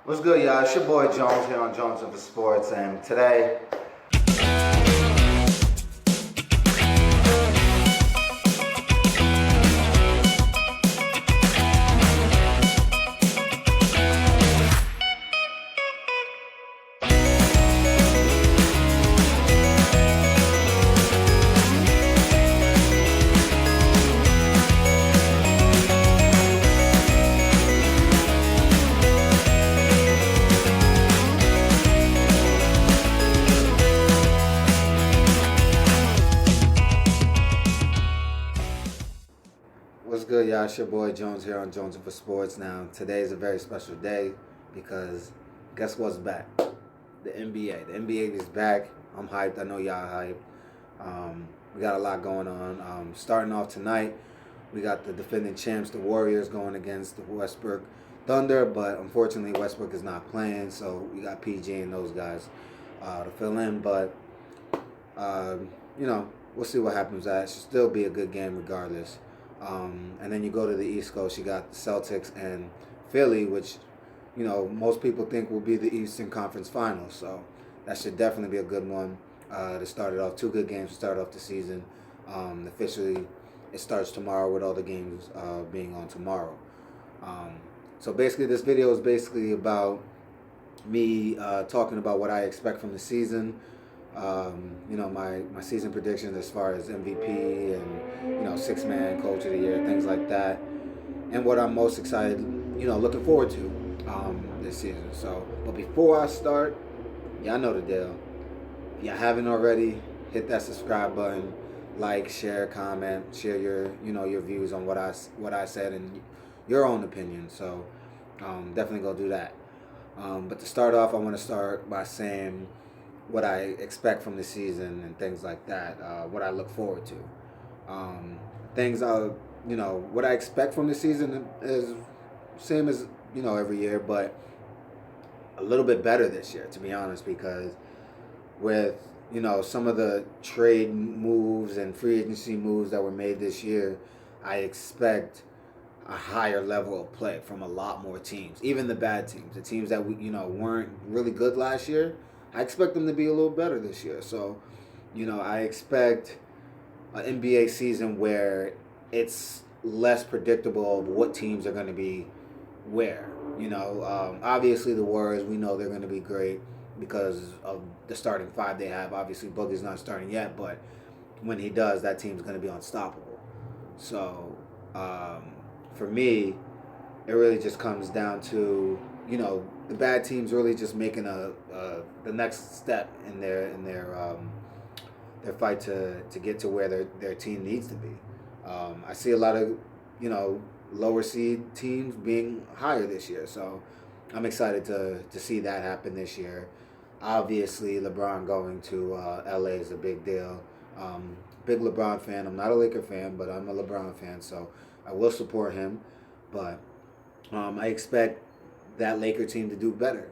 What's good, y'all? It's your boy Jones here on Jones of the Sports, and today what's good, y'all? It's your boy Jones here on Jones of the Sports. Now, today is a very special day because guess what's back? The NBA. The NBA is back. I'm hyped. I know y'all hyped. We got a lot going on. Starting off tonight, we got the defending champs, the Warriors, going against the Westbrook Thunder, but unfortunately Westbrook is not playing, so we got PG and those guys to fill in. But we'll see what happens. That should still be a good game regardless. And then you go to the East Coast, you got the Celtics and Philly, which most people think will be the Eastern Conference Finals. So that should definitely be a good one to start it off. Two good games to start off the season. Officially, it starts tomorrow with all the games being on tomorrow. So basically, this video is basically about me talking about what I expect from the season. My season predictions as far as MVP and six-man coach of the year, things like that, and what I'm most excited, looking forward to this season. So, but before I start, y'all know the deal. If you haven't already, hit that subscribe button, like, share, comment, share your views on what I said and your own opinion. So, definitely go do that. But to start off, I want to start by saying what I expect from the season and things like that, what I look forward to. What I expect from the season is same as, every year, but a little bit better this year, to be honest, because with, some of the trade moves and free agency moves that were made this year, I expect a higher level of play from a lot more teams, even the bad teams, the teams that weren't really good last year. I expect them to be a little better this year. So, I expect an NBA season where it's less predictable of what teams are going to be where. Obviously the Warriors, we know they're going to be great because of the starting five they have. Obviously Boogie's not starting yet, but when he does, that team's going to be unstoppable. So, for me, it really just comes down to the bad teams really just making the next step in their fight to get to where their team needs to be. I see a lot of lower seed teams being higher this year, so I'm excited to see that happen this year. Obviously, LeBron going to LA is a big deal. Big LeBron fan. I'm not a Laker fan, but I'm a LeBron fan, so I will support him. But I expect that Laker team to do better.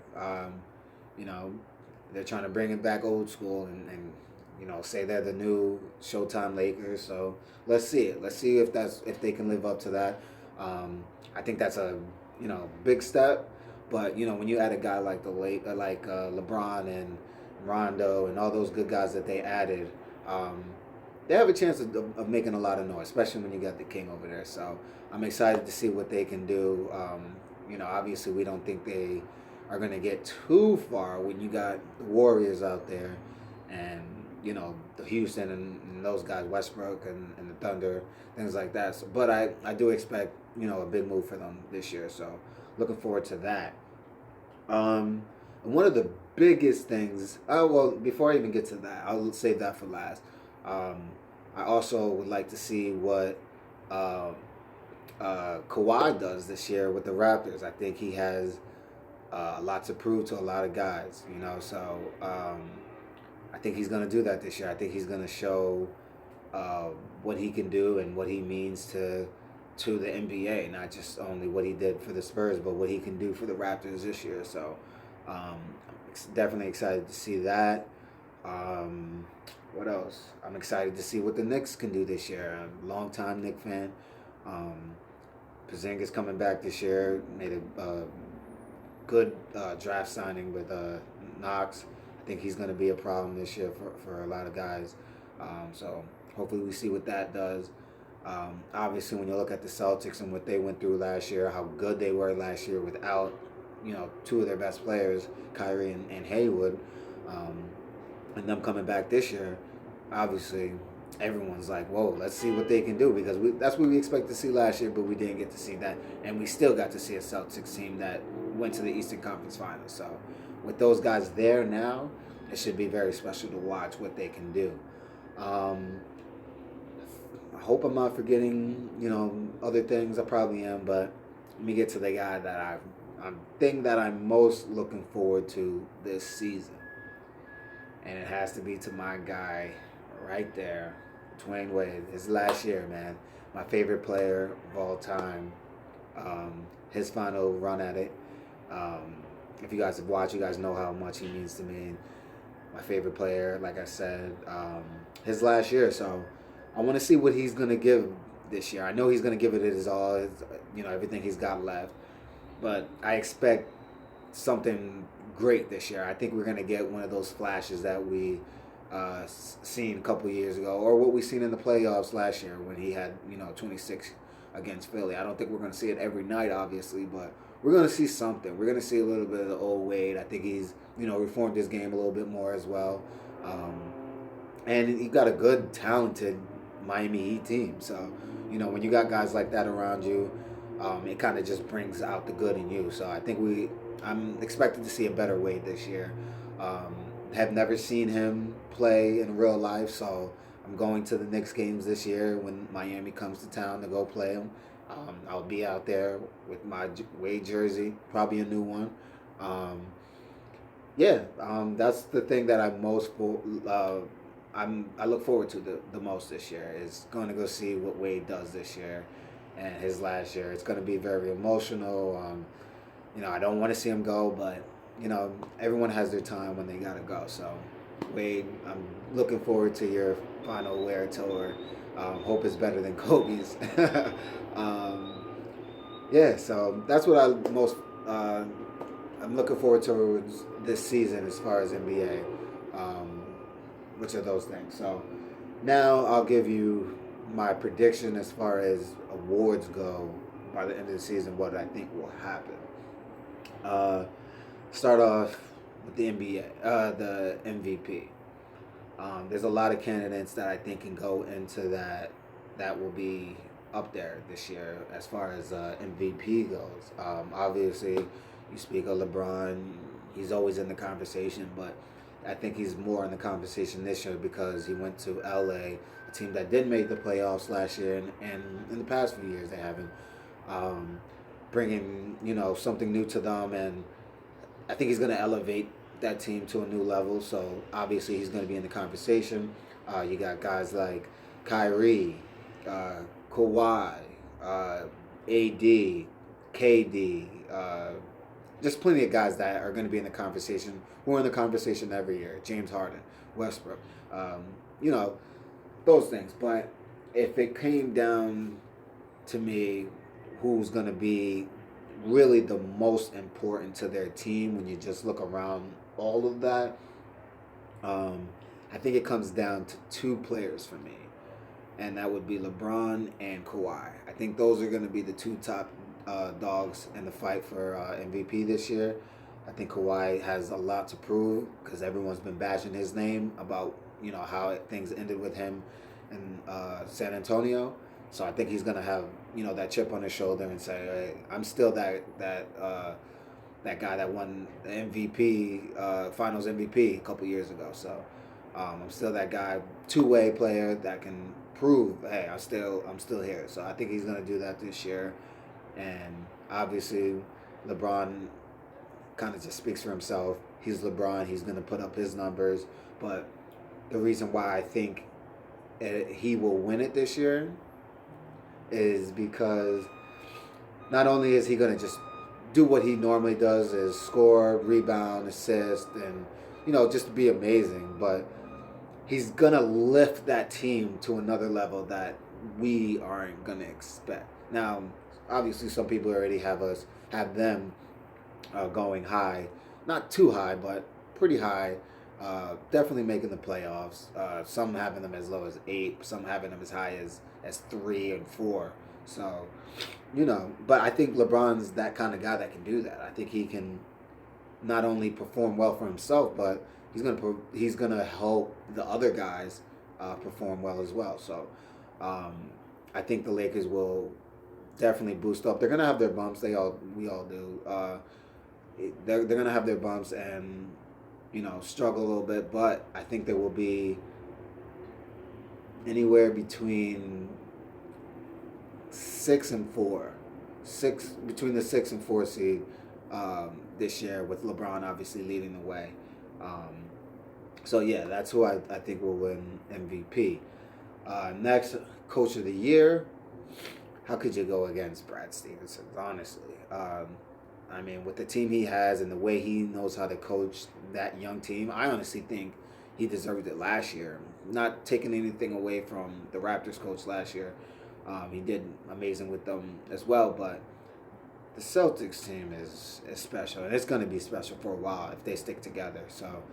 They're trying to bring it back old school and say they're the new Showtime Lakers. So let's see it. Let's see if they can live up to that. I think that's a big step. But when you add a guy like LeBron and Rondo and all those good guys that they added, they have a chance of making a lot of noise, especially when you got the King over there. So I'm excited to see what they can do. Obviously we don't think they are going to get too far when you got the Warriors out there and, the Houston and those guys, Westbrook and the Thunder, things like that. So, but I do expect, a big move for them this year. So looking forward to that. One of the biggest things, before I even get to that, I'll save that for last. I also would like to see what Kawhi does this year with the Raptors. I think he has a lot to prove to a lot of guys, so I think he's going to do that this year. I think he's going to show what he can do and what he means to the NBA, not just only what he did for the Spurs, but what he can do for the Raptors this year. So I'm definitely excited to see that. What else? I'm excited to see what the Knicks can do this year. I'm a long-time Knicks fan. Porzingis coming back this year made a good draft signing with Knox. I think he's going to be a problem this year for a lot of guys. So hopefully we see what that does. Obviously, when you look at the Celtics and what they went through last year, how good they were last year without, two of their best players, Kyrie and Haywood, um, and them coming back this year, obviously everyone's like, whoa, let's see what they can do, because that's what we expect to see last year, but we didn't get to see that. And we still got to see a Celtics team that went to the Eastern Conference Finals. So with those guys there now, it should be very special to watch what they can do. I hope I'm not forgetting, other things. I probably am, but let me get to the guy that I'm most looking forward to this season, and it has to be to my guy right there, Dwayne Wade. His last year, man, my favorite player of all time. His final run at it. If you guys have watched, you guys know how much he means to me. My favorite player, like I said, his last year. So I want to see what he's gonna give this year. I know he's gonna give it his all, everything he's got left. But I expect something great this year. I think we're gonna get one of those flashes that we seen a couple years ago, or what we seen in the playoffs last year when he had 26 against Philly. I don't think we're gonna see it every night, obviously, but we're gonna see something. We're gonna see a little bit of the old Wade. I think he's reformed his game a little bit more as well, and he got a good, talented Miami Heat team. So when you got guys like that around you, it kind of just brings out the good in you. So I think I'm expected to see a better Wade this year. Have never seen him play in real life, so I'm going to the Knicks games this year when Miami comes to town to go play them. I'll be out there with my Wade jersey, probably a new one. That's the thing that I look forward to the most this year, is going to go see what Wade does this year and his last year. It's going to be very emotional. I don't want to see him go, but everyone has their time when they gotta go. So Wade, I'm looking forward to your final wear tour. Hope it's better than Kobe's. So that's what I'm looking forward to this season as far as NBA, which are those things. So now I'll give you my prediction as far as awards go by the end of the season, what I think will happen. Start off with the the MVP. There's a lot of candidates that I think can go into that will be up there this year as far as MVP goes. Obviously, you speak of LeBron, he's always in the conversation, but I think he's more in the conversation this year because he went to LA, a team that did make the playoffs last year, and in the past few years they haven't. Bringing something new to them, and I think he's going to elevate that team to a new level. So obviously he's going to be in the conversation. You got guys like Kyrie, Kawhi, AD, KD, just plenty of guys that are going to be in the conversation. We're in the conversation every year. James Harden, Westbrook, those things. But if it came down to me, who's going to be really the most important to their team when you just look around all of that, I think it comes down to two players for me, and that would be LeBron and Kawhi. I think those are going to be the two top dogs in the fight for MVP this year. I think Kawhi has a lot to prove because everyone's been bashing his name about how things ended with him in San Antonio. So I think he's gonna have that chip on his shoulder and say, hey, I'm still that guy that won the MVP, Finals MVP a couple years ago. So I'm still that guy, two-way player that can prove, hey, I'm still here. So I think he's gonna do that this year. And obviously, LeBron kind of just speaks for himself. He's LeBron. He's gonna put up his numbers. But the reason why I think he will win it this year is because not only is he going to just do what he normally does, is score, rebound, assist, and just be amazing, but he's going to lift that team to another level that we aren't going to expect. Now, obviously some people already have them going high, not too high, but pretty high. Definitely making the playoffs. Some having them as low as 8, some having them as high as 3 and 4. So, but I think LeBron's that kind of guy that can do that. I think he can not only perform well for himself, but he's gonna help the other guys perform well as well. So, um, I think the Lakers will definitely boost up. They're gonna have their bumps. We all do. They're gonna have their bumps and struggle a little bit, but I think there will be anywhere between 6 and 4, between the 6 and 4 seed this year, with LeBron obviously leading the way. Um, so yeah, that's who I think will win MVP. Next, Coach of the Year. How could you go against Brad Stevenson? Honestly, I mean, with the team he has and the way he knows how to coach that young team, I honestly think he deserved it last year. Not taking anything away from the Raptors coach last year. He did amazing with them as well, but the Celtics team is special, and it's going to be special for a while if they stick together. So,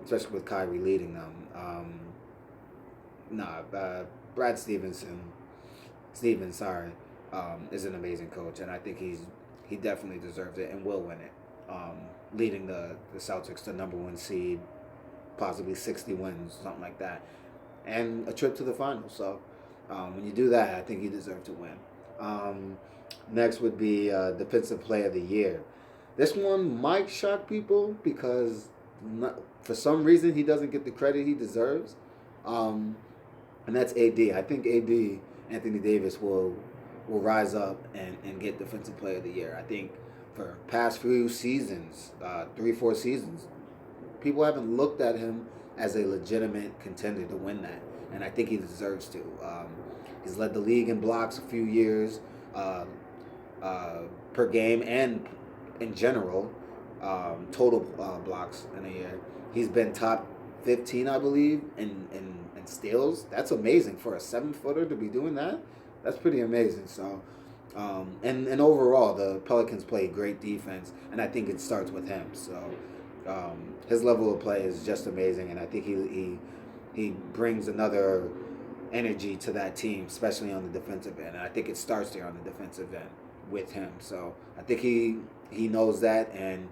especially with Kyrie leading them. Brad Stevens, sorry, is an amazing coach, and I think he definitely deserves it and will win it. Leading the Celtics to number 1 seed, possibly 60 wins, something like that, and a trip to the finals. So when you do that, I think you deserve to win. Next would be Defensive Player of the Year. This one might shock people because for some reason he doesn't get the credit he deserves, and that's AD. I think AD, Anthony Davis, will rise up and get Defensive Player of the Year. I think for past few seasons, 3-4 seasons, people haven't looked at him as a legitimate contender to win that, and I think he deserves to. He's led the league in blocks a few years per game and in general, total blocks in a year. He's been top 15, I believe, in steals. That's amazing for a 7-footer to be doing that. That's pretty amazing. So, and overall, the Pelicans play great defense, and I think it starts with him. So, his level of play is just amazing, and I think he brings another energy to that team, especially on the defensive end. And I think it starts there on the defensive end with him. So I think he knows that, and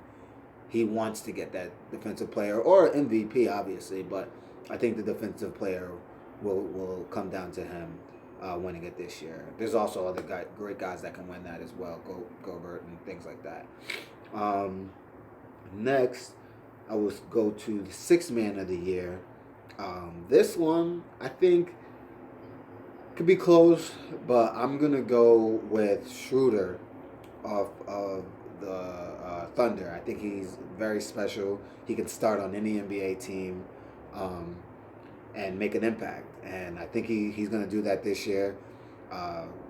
he wants to get that defensive player or MVP, obviously. But I think the defensive player will come down to him winning it this year. There's also other great guys that can win that as well, Gobert and things like that. Next, I will go to the Sixth Man of the Year. This one, I think, could be close, but I'm going to go with Schroeder of the Thunder. I think he's very special. He can start on any NBA team and make an impact. And I think he's going to do that this year.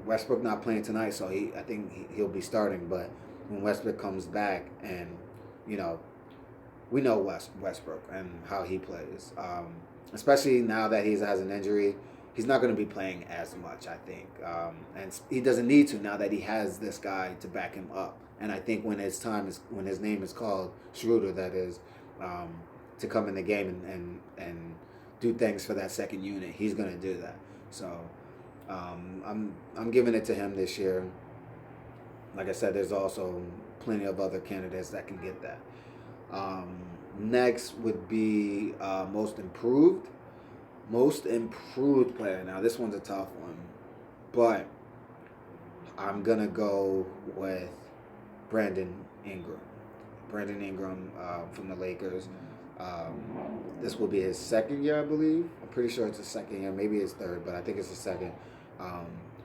Westbrook not playing tonight, so I think he'll be starting. But when Westbrook comes back, and, we know Westbrook and how he plays, especially now that he has an injury. He's not going to be playing as much, I think. And he doesn't need to now that he has this guy to back him up. And I think when his name is called, Schroeder, that is, to come in the game and do things for that second unit, he's going to do that. So I'm giving it to him this year. Like I said, there's also plenty of other candidates that can get that. Next would be Most Improved. Most Improved Player. Now, this one's a tough one, but I'm going to go with Brandon Ingram. Brandon Ingram from the Lakers. This will be his second year, I believe. I'm pretty sure it's his second year. Maybe his third, but I think it's his second.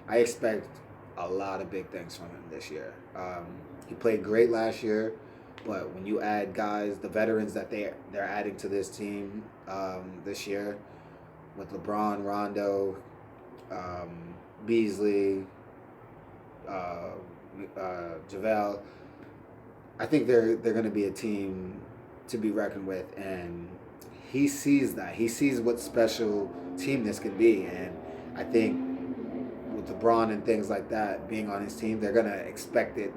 I expect a lot of big things from him this year. He played great last year, but when you add guys, the veterans that they're adding to this team this year, with LeBron, Rondo, Beasley, JaVale, I think they're going to be a team to be reckoned with, and he sees that. He sees what special team this can be, and I think with LeBron and things like that being on his team, they're going to expect it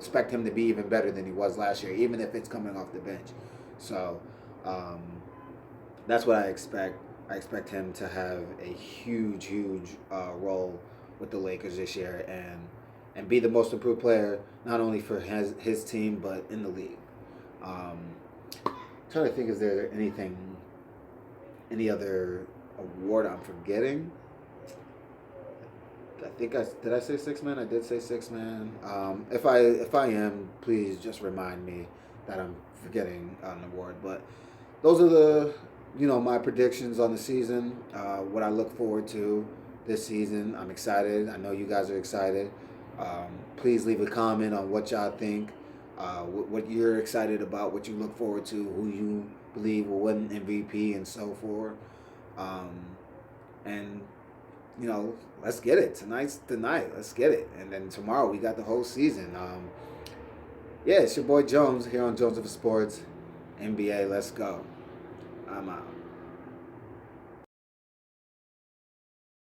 expect him to be even better than he was last year, even if it's coming off the bench. So um, that's what I expect. I expect him to have a huge role with the Lakers this year and be the most improved player not only for his team but in the league. Um, trying to think, is there any other award I'm forgetting? I think did I say six man? I did say six man. If I am, please just remind me that I'm forgetting an award. But those are the my predictions on the season. What I look forward to this season. I'm excited. I know you guys are excited. Please leave a comment on what y'all think. What you're excited about, what you look forward to, who you believe will win MVP, and so forth. Um, and let's get it. Tonight's the night. Let's get it. And then tomorrow we got the whole season. Yeah, it's your boy Jones here on Jones of Sports NBA. Let's go. I'm out.